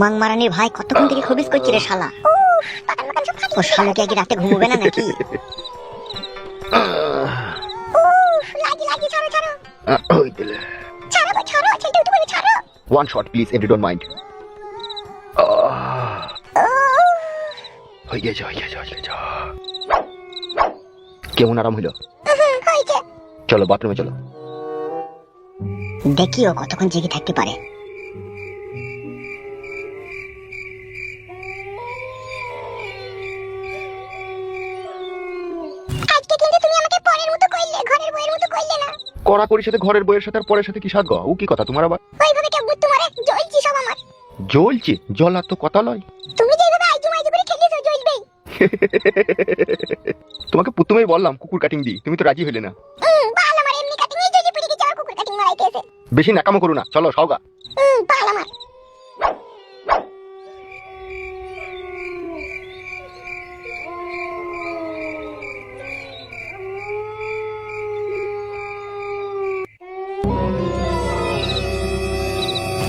মাংমারানির ভাই কতক্ষণ থেকে খবিস করছি রে শালা। ও শালা কি আগে রাতে ঘুমোবে না নাকি? One shot, please, if you don't mind. হয়ে গেছে। কেমন আরাম হইল? চলো বাথরুমে চলো। দেখি ও কতক্ষণ জেগে থাকতে পারে। কড়াকড়ির সাথে ঘরের বইয়ের সাথে আর পরের সাথে কি সাথ গো? ও কি কথা তোমার আবার? ওইভাবে কেউ বুঝতে পারে জ্বলছি সব আমার। জ্বলছে? জ্বলা তো কথা লয়। তুমি যেভাবে আইজু মাইজু করে খেলিছো জ্বলবেই। তোমাকে প্রথমেই বললাম কুকুর কাটিং দি, তুমি তো রাজি হইলে না। বাল আমার এমনি কাটিং এই যে পিড়ি কি যাও কুকুর কাটিং মারাইতেছে। বেশি নাকামো করো না, চলো সওগা। বাল আমার।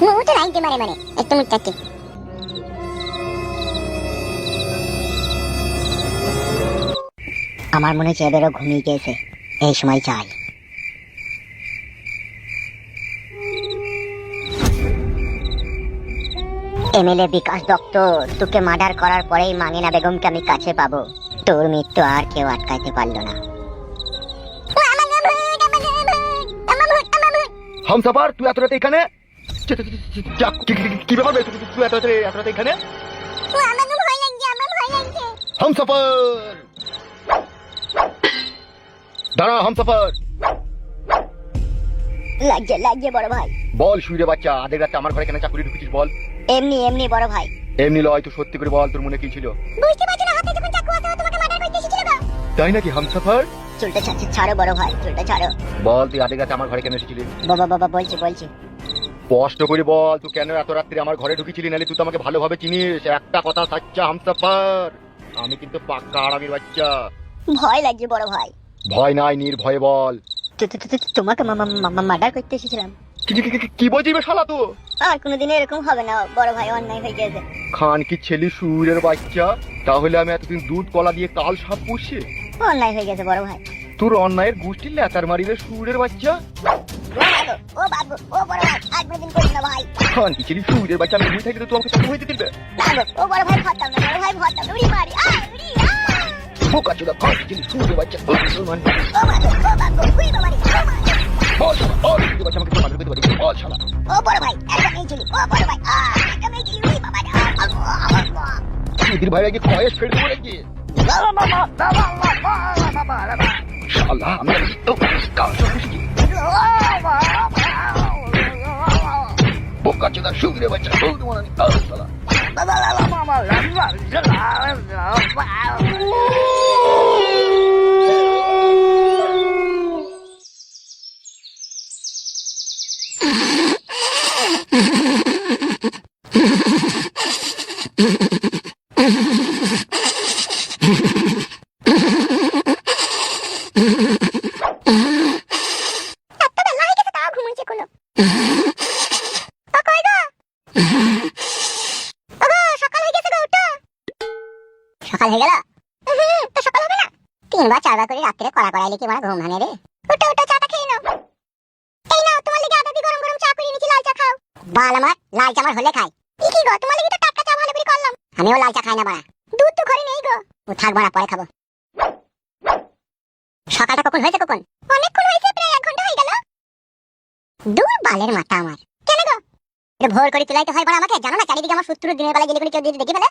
মুতে রাইতে মানে একটু মুটাতে। আমার মনে হচ্ছে এদেরও ঘুমিয়ে গেছে, এই সময় চাই। এমএলএ বিকাশ দত্ত, তোকে মার্ডার করার পরেই মাঙ্গিনা বেগমকে আমি কাছে পাবো। তোর মৃত্যু আর কেউ আটকাইতে পারলো না। হামসাফার, তুই এত রাতে এখানে? কি ব্যাপার তুই এত রাতে এখানে? হামসাফার দাঁড়া, হামসাফার। লাগছে বড় ভাই। বল শুইরে বাচ্চা, আধে রাতে আমার ঘরে কেন চাকুরি ঢুকেছিস বল? এমনি বড় ভাই। এমনি লয়, তুই সত্যি করে বল তোর মনে কি ছিল? বুঝতে পারছি না, হাতে যখন চাকু আছে তোমাকে মার্ডার করতে এসেছিল না? তাই নাকি হামসাফার? চুলটা ছাড়ো বড় ভাই, চুলটা ছাড়ো। বল তুই আধে রাতে আমার ঘরে কেন এসেছিলি? বাবা বলছি। স্পষ্ট করে বল তুই কেন এত রাত্রে আমার ঘরে ঢুকেছিলি, নালে তুই তো আমাকে ভালোভাবে চিনিস। একটা কথা সাচ্চা হামসাফার, আমি কিন্তু পাক্কা আরামের বাচ্চা। ভয় লাগছে বড় ভাই। ভয় নাই, নির্ভয়ে বল। তোমাকে মার্ডার করতে এসেছিলাম। কি বলছিস বে শালা তুই? আর কোনোদিন এরকম হবে না বড় ভাই, অন্যায় হয়ে গেছে। খান কি ছেলে সুরের বাচ্চা, তাহলে আমি এতদিন দুধ কলা দিয়ে কাল সাপ পুষছি? অন্যায় হয়ে গেছে বড় ভাই। তোর অন্যায়ের গোষ্ঠীর লেতার মারিবে সুরের বাচ্চা। ও বাবু ও বড় ভাই, আর কোনোদিন করিস না ভাই। খান কি ছেলে সুরের বাচ্চা, আমি ভুল থাকলে তো আমাকে চাকু হইতে দিবে। ও বড় ভাই ভাবতাম না, বড় ভাই ভাবতাম উড়ি মারি বোকা চোদা, খান কি ছেলে সুরের বাচ্চা। ও বাবু উড়ি মারি বল শালা, সুরের বাচ্চা আমাকে মারবে করতে পারি? বল শালা। ও বড় ভাই একটা মেয়ে ছিল, ও বড় ভাই একটা মেয়ে ছিল উড়ি বাবা সুধীর ভাই আগে খয়েস ফেলে দেবো নাকি? শালা আমি তো কাল সাপ পুষছি। বোকা চোদা সুরের বাচ্চা, শালা। সকাল হয়ে গেল? তো সকাল হবে না? 3 4 করে রাত্রে কড়া কড়াইলে কি মানে ঘুম ভাঙে রে? ওটা চাটা খেয়ে নাও। এই নাও তোমার লাগি আদা দি গরম চা করে এনেছি, লাল চা খাও। বাল আমার, লাল চা আমার হলে খাই। কি গো তোমার লাগি তো টাটকা চা ভালো করে করলাম। আমিও লাল চা খাই না বাড়া, দুধ তো ঘরে নেই গো। ও থাক বাড়া, পরে খাবো। সকালটা কখন হয়েছে? কখন? অনেকক্ষণ হয়েছে, প্রায় 1 ঘন্টা হয়ে গেল। দূর বালের মাথা আমার। কেন গো? এটা ভোর করে তুলাইতে হয় বাড়া আমাকে, জানো না চারিদিকে আমার শত্রু দিনের বেলা গেলে কেউ দেখে ফেলে।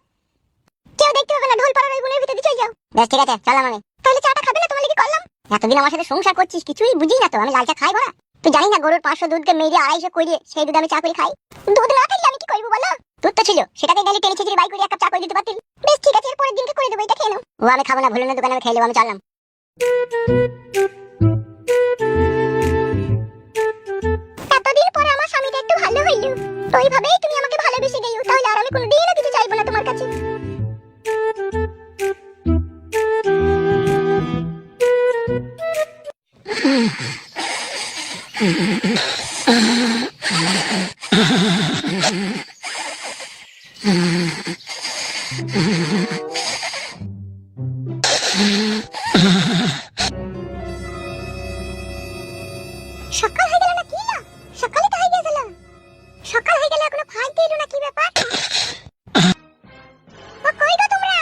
কেউ দেখতে হবে না, ঢোল পাড়ার ওই বনের ভিতরে চলে যাও। বেশ ঠিক আছে, চল আমি। তাহলে চাটা খাবে না? তোমার লাগি করলাম। এতদিন আমার সাথে সংসার করছিস, কিছুই বুঝি না তো। আমি লাল চা খাই বড়া? তুই জানি না গরুর 500 দুধকে মেরে 250 করিয়ে সেই দুধ আমি চা করে খাই। দুধ না থাকলে আমি কি করব বলো? দুধ তো ছিল, সেটাকে গেলে টেনে ছিঁচড়ে বাই করে 1 কাপ চা করে দিতে পারতিস। বেশ ঠিক আছে, এর পরের দিনকে করে দেবো, এটা খেয়ে নাও। ও আমি খাবো না, ভুলে না দোকানে আমি খেয়ে নেবো, আমি চললাম। এতদিন পরে আমার স্বামীটা একটু ভালো হইলো, তো এইভাবেই তুমি আমাকে ভালোবেসে গেছো, তাহলে আর আমি কোনোদিনও কিছু চাইবো না তোমার কাছে। সকাল হয়ে গেল না কি না? সকালে তো হয়ে গেছিল। সকাল হয়ে গেল এখনো ফাইতে এলো না কি ব্যাপার? ও কই গো তোমরা?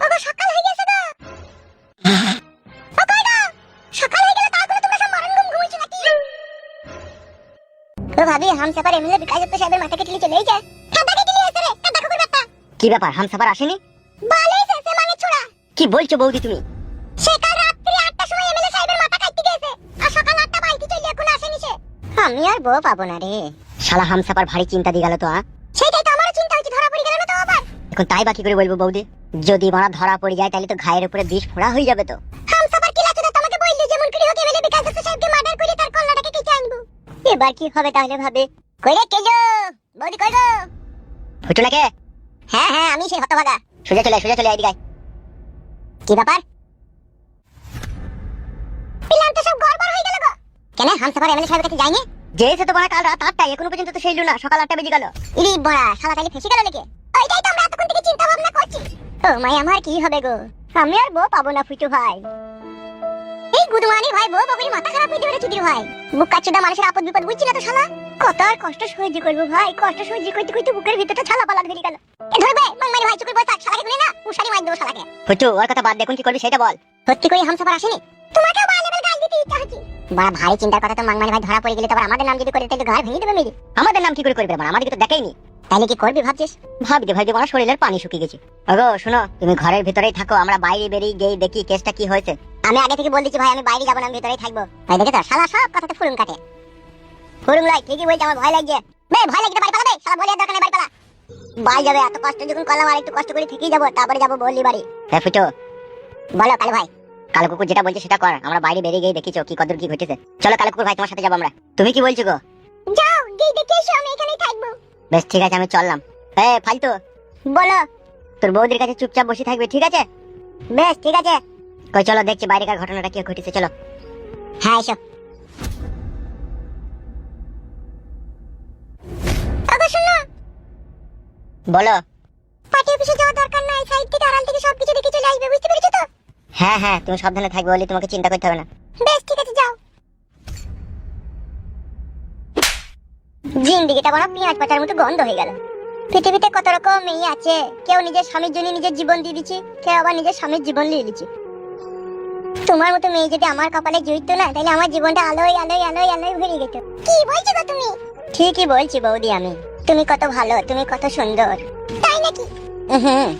ও গো সকাল হয়ে গেছে গো। ও কই গো? সকাল হয়ে গেল তারপরে তোমরা সব মরণ ঘুম ঘুমাইছো নাকি? ও ভাবি হামসাফার এমএলএ বিকাশদত্ত সাহেবের মাথা কেটে চলে যায়। কাদা কেটে নিয়ে আসে রে, কাদা কুকুর বাচ্চা। কি ব্যাপার, হামসাফার আসেনি? বলে সে মানে ছোড়া। কি বলছো বৌদি তুমি? সে কাল রাত্রি 8টার সময় এমএলএ সাহেবের মাথা কাটতে গেছে আর সকাল 8টা বাইতে চলে এখন আসেনি সে। আমি আর বউ পাবো না রে। শালা হামসাফার ভারী চিন্তা দিয়ে গেল তো। সেটাই তো আমারও চিন্তা হচ্ছে, ধরা পড়ে গেল না তো আবার। এখন তাই বাকি করে বলবো বৌদি, যদি মারা ধরা পড়ে যায় তাহলে তো ঘায়ের উপরে বিষ ফোড়া হয়ে যাবে তো। হামসাফার কি লাচুদা তোমাকে বললি যেমন করে হোক এমএলএ বিকাশদত্ত সাহেবকে মার্ডার করে তার কল্লাটাকে কেটে আনবো। এবার কি হবে তাহলে ভাবে। কই রে কেলো? বৌদি কই গো? ফুটু নাকি? হ্যাঁ হ্যাঁ আমি সেই হতভাগা। সোজা চলে এদিকে আয়। কি ব্যাপার? প্ল্যান তো সব গড়বড় হয়ে গেল গো। কেন হামসাফার এমএলএ সাহেবের কাছে যায়নি? যেছে তো বড় কাল রাত 8টায়, এখনো পর্যন্ত তো সেই না, সকাল 8টা বেজে গেল। ইরি বড়া শালা তাইলে ফেসে গেল নাকি? ওইটাই তো আমরা এতক্ষণ থেকে চিন্তা ভাবনা করছি। ও মাই আমার কি হবে গো? আমি আর বউ পাবো না ফুটু ভাই। এই গুদমানি ভাই বউ বকরি মাথা খারাপ হয়ে যাবে চুদির ভাই। বুক কাচ্চুদা মানুষের আপদ বিপদ বুঝছি না তো শালা। কত আর কষ্ট সহ্য করব ভাই, কষ্ট সহ্য করতে করতে বুকের ভিতরটা ছালা পালা ধরে গেল। এ ধরবে মাংমানি ভাই চুকুর বসে থাক, শালাকে ধরে না উশারি মার দেবো শালাকে। ফুটু ওর কথা বাদ, দেখুন কি করবি সেটা বল। সত্যি করে হামসাফার আসেনি? তোমাকেও বাড়া লেভেল গাল দিতে ইচ্ছা হচ্ছে। বড় ভারী চিন্তার কথা তো মাংমানি ভাই ধরা পড়ে গেলে তো আবার আমাদের নাম যদি করে তাহলে ঘর ভেঙে দেবে মেরে। আমাদের নাম কি করে করবে? আমাদেরকে তো দেখাইনি। তাহলে কি করবি ভাবছিস? ভাবি আমার শরীরের পানি শুকিয়ে গেছে। ওগো শোনো, তুমি ঘরের ভিতরেই থাকো, আমরা বাইরে বেরিয়ে গিয়ে দেখি কেসটা কি হয়েছে। আমি আগে থেকে বল দিচ্ছি ভাই, আমি বাইরে যাবো না, আমি ভিতরেই থাকবো। ভাই দেখে তো শালা সব কথাতে ফুরুম কাটে। ফুরুম লাই ঠিকই বলছে, আমার ভয় লাগছে। বে ভয় লাগছে বাড়ি পালাবে, শালা বলি আর দরকার নেই বাড়ি পালা। বাড়ি যাবে এত কষ্ট যখন করলাম আর একটু কষ্ট করে থেকেই যাবো, তারপরে যাবো বললি বাড়ি। হ্যাঁ ফুটু বলো কালু ভাই। কালো কুকুর যেটা বলছে সেটা কর, আমরা বাইরে বেরিয়ে গিয়ে দেখিছো কি কদর কি ঘটেছে। চলো কালো কুকুর ভাই, তোমার সাথে যাবো আমরা। তুমি কি বলছো গো? যাও গিয়ে দেখে এসো, আমি এখানেই থাকবো। বেশ ঠিক আছে, আমি চললাম। ফালতু বলো। তোর বৌদির কাছে চুপচাপ বসে থাকবে, ঠিক আছে? বেশ ঠিক আছে। কই চলো দেখছি বাইরেকার ঘটনাটা কি ঘটেছে, চলো। হ্যাঁ এসো। ওগো শোনো, বলো। পার্টি অফিসে যাওয়ার দরকার নাই, সাইড থেকে আড়াল থেকে সবকিছু দেখে চলে আসবে, বুঝতে পেরেছো তো? হ্যাঁ হ্যাঁ, তুমি সাবধানে থাকবে বলে তোমাকে চিন্তা করতে হবে না। বেশ ঠিক আছে যাও। জিন্দিগিটা বড় পেঁয়াজ পাতার মতো গন্ধ হয়ে গেল। পৃথিবীতে কত রকম মেয়ে আছে, কেউ নিজের স্বামীর জন্য নিজের জীবন দিয়ে দিচ্ছে, কেউ আবার নিজের স্বামীর জীবন নিয়ে দিচ্ছে। তোমার মতো মেয়ে যদি আমার কপালে জড়িত না, তাহলে আমার জীবনটা আলোয় আলোয় আলোয় আলোয় ভরে যেত। কি বলছো গো তুমি? ঠিকই বলছি বৌদি আমি। তুমি কত ভালো, তুমি কত সুন্দর। তাই নাকি? হুম।